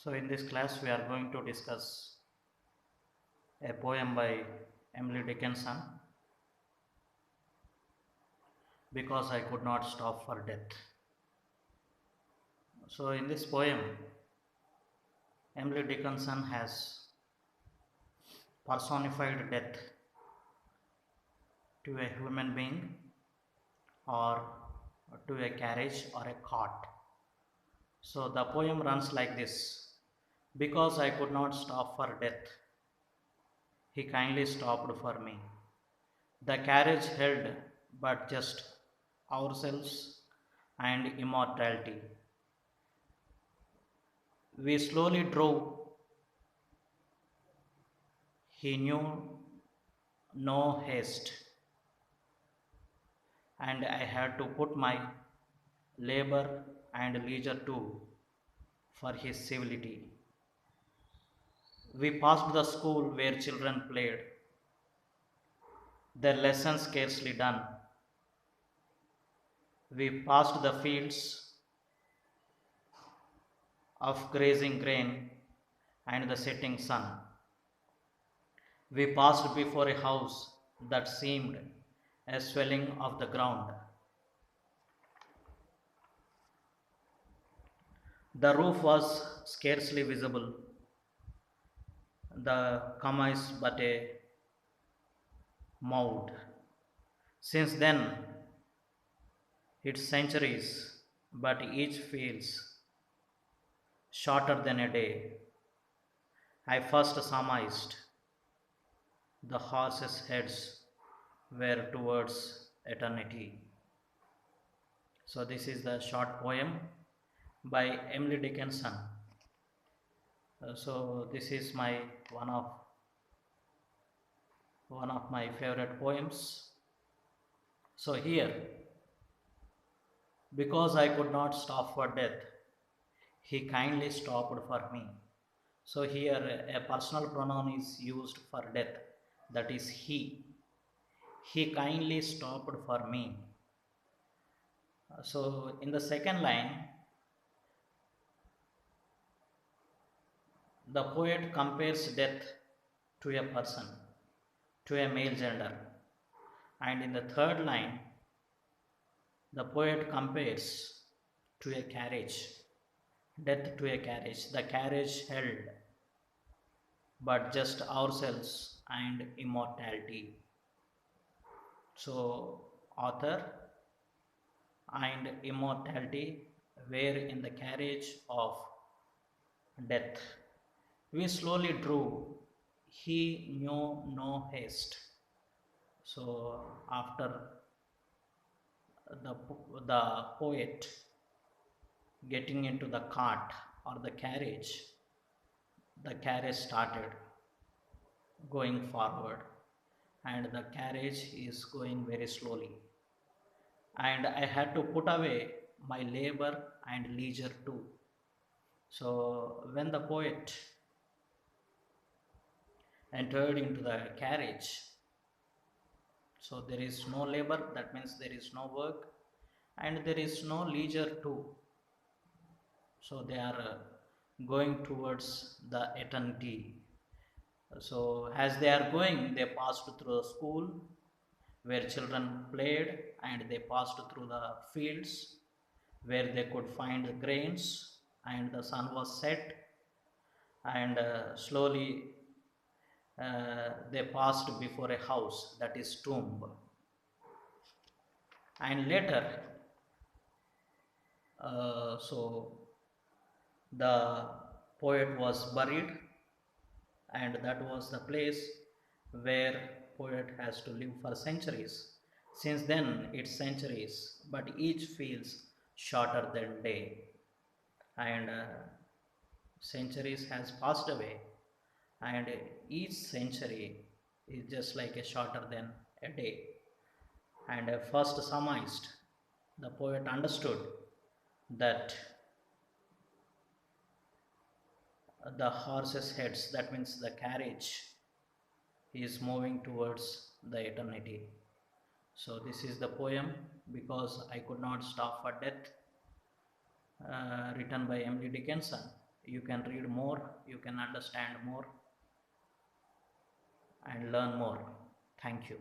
So in this class we are going to discuss a poem by Emily Dickinson, Because I Could Not Stop for Death. So in this poem, Emily Dickinson has personified death to a human being or to a carriage or a cart. So the poem runs like this: Because I could not stop for death, he kindly stopped for me. The carriage held but just ourselves and immortality. We slowly drove. He knew no haste, and I had to put my labor and leisure too for his civility. We passed the school where children played, their lessons scarcely done. We passed the fields of grazing grain and the setting sun. We passed before a house that seemed a swelling of the ground. The roof was scarcely visible, the Kamais but a mound. Since then, it's centuries, but each feels shorter than a day. I first surmised the horses' heads were towards eternity. So, this is the short poem by Emily Dickinson. So, this is my one of my favorite poems. So, here, because I could not stop for death, he kindly stopped for me. So, here a personal pronoun is used for death, that is he. He kindly stopped for me. So, in the second line, the poet compares death to a person, to a male gender. And in the third line, the poet compares to a carriage, death to a carriage. The carriage held but just ourselves and immortality. So, author and immortality were in the carriage of death. We slowly drew. He knew no haste. So, after the, the poet getting into the cart or the carriage started going forward, and the carriage is going very slowly. And I had to put away my labor and leisure too. So, when the poet entered into the carriage, so there is no labor, that means there is no work, and there is no leisure too. So, they are going towards the eternity. So, as they are going, they passed through the school where children played, and they passed through the fields where they could find the grains, and the sun was set, and slowly they passed before a house, that is tomb. And later, so the poet was buried, and that was the place where poet has to live for centuries. Since then it's centuries, but each feels shorter than day, and centuries has passed away, and each century is just like a shorter than a day. And first surmised, the poet understood that the horse's heads, that means the carriage, is moving towards the eternity. So, this is the poem, Because I Could Not Stop for Death, written by Emily Dickinson. you can read more, you can understand more and learn more. Thank you.